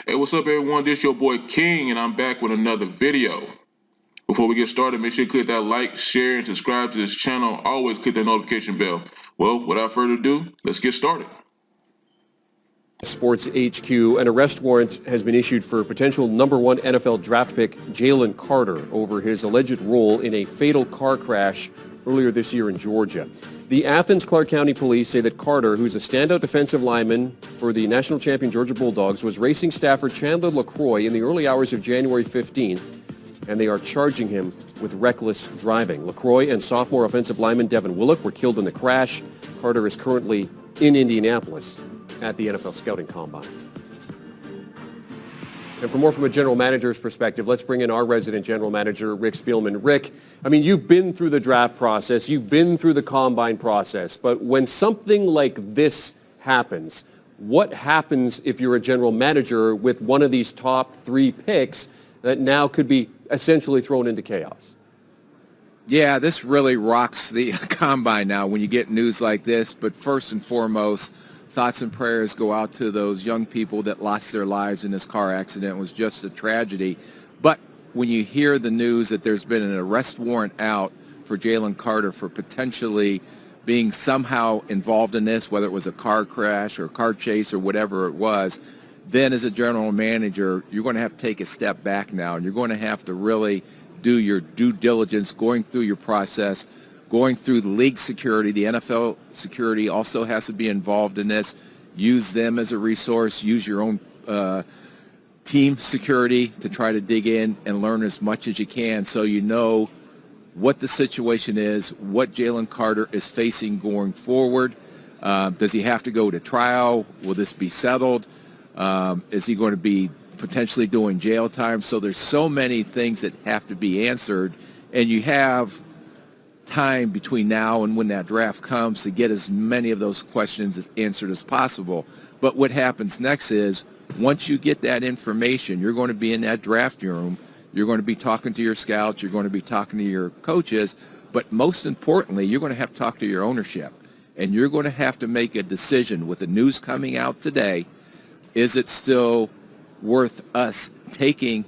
Hey, what's up, everyone? This your boy King, and I'm back with another video. Before we get started, make sure you click that like, share, and subscribe to this channel. Always click that notification bell. Well, without further ado, let's get started. Sports HQ, an arrest warrant has been issued for potential #1 NFL draft pick Jalen Carter over his alleged role in a fatal car crash earlier this year in Georgia. The Athens-Clarke County Police say that Carter, who's a standout defensive lineman for the national champion Georgia Bulldogs, was racing staffer Chandler LaCroix in the early hours of January 15th, and they are charging him with reckless driving. LaCroix and sophomore offensive lineman Devin Willock were killed in the crash. Carter is currently in Indianapolis at the NFL Scouting Combine. And for more from a general manager's perspective, let's bring in our resident general manager, Rick Spielman. Rick, I mean, you've been through the draft process, you've been through the combine process, but when something like this happens, what happens if you're a general manager with one of these top 3 picks that now could be essentially thrown into chaos? Yeah, this really rocks the combine now when you get news like this. But first and foremost, thoughts and prayers go out to those young people that lost their lives in this car accident. It was just a tragedy. But when you hear the news that there's been an arrest warrant out for Jalen Carter for potentially being somehow involved in this, whether it was a car crash or a car chase or whatever it was, then as a general manager, you're going to have to take a step back now, and you're going to have to really do your due diligence, going through your process, going through the league security. The NFL security also has to be involved in this. Use them as a resource. Use your own team security to try to dig in and learn as much as you can so you know what the situation is, what Jalen Carter is facing going forward. Does he have to go to trial? Will this be settled? Is he going to be potentially doing jail time? So there's so many things that have to be answered, and you have time between now and when that draft comes to get as many of those questions answered as possible. But what happens next is once you get that information, you're going to be in that draft room, you're going to be talking to your scouts, you're going to be talking to your coaches, but most importantly, you're going to have to talk to your ownership, and you're going to have to make a decision with the news coming out today. Is it still worth us taking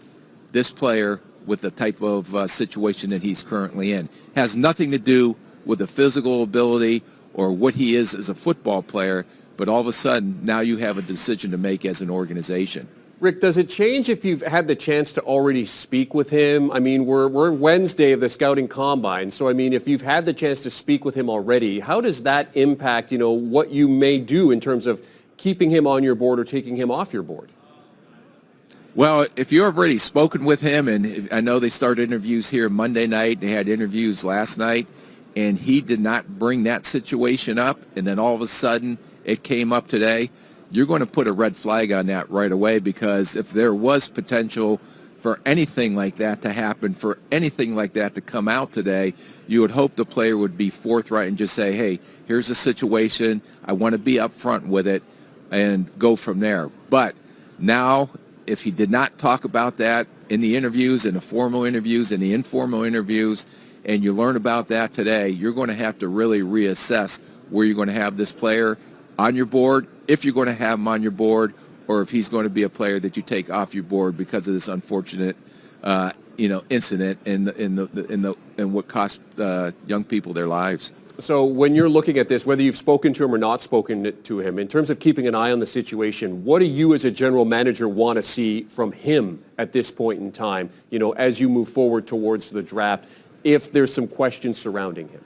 this player with the type of situation that he's currently in? Has nothing to do with the physical ability or what he is as a football player, but all of a sudden now you have a decision to make as an organization. Rick, does it change if you've had the chance to already speak with him? I mean, we're Wednesday of the Scouting Combine, so I mean, if you've had the chance to speak with him already, how does that impact, what you may do in terms of keeping him on your board or taking him off your board? Well, if you've already spoken with him, and I know they started interviews here Monday night, they had interviews last night, and he did not bring that situation up, and then all of a sudden it came up today, you're going to put a red flag on that right away, because if there was potential for anything like that to happen, for anything like that to come out today, you would hope the player would be forthright and just say, hey, here's the situation, I want to be upfront with it, and go from there. But now, if he did not talk about that in the interviews, in the formal interviews, in the informal interviews, and you learn about that today, you're going to have to really reassess where you're going to have this player on your board, if you're going to have him on your board, or if he's going to be a player that you take off your board because of this unfortunate, incident and what cost young people their lives. So when you're looking at this, whether you've spoken to him or not spoken to him, in terms of keeping an eye on the situation, what do you as a general manager want to see from him at this point in time, as you move forward towards the draft, if there's some questions surrounding him?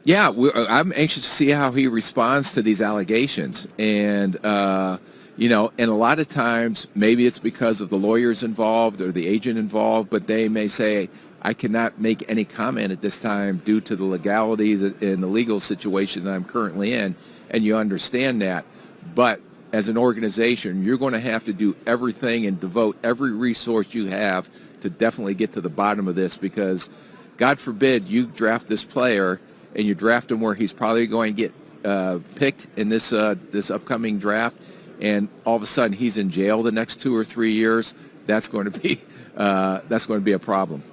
Yeah, I'm anxious to see how he responds to these allegations. And, and a lot of times maybe it's because of the lawyers involved or the agent involved, but they may say, I cannot make any comment at this time due to the legalities and the legal situation that I'm currently in, and you understand that. But as an organization, you're going to have to do everything and devote every resource you have to definitely get to the bottom of this, because God forbid you draft this player and you draft him where he's probably going to get picked in this upcoming draft, and all of a sudden he's in jail the next 2 or 3 years. That's going to be a problem.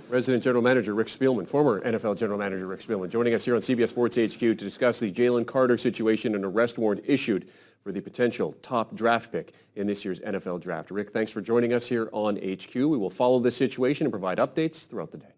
Resident General Manager Rick Spielman, former NFL General Manager Rick Spielman, joining us here on CBS Sports HQ to discuss the Jalen Carter situation and arrest warrant issued for the potential top draft pick in this year's NFL Draft. Rick, thanks for joining us here on HQ. We will follow this situation and provide updates throughout the day.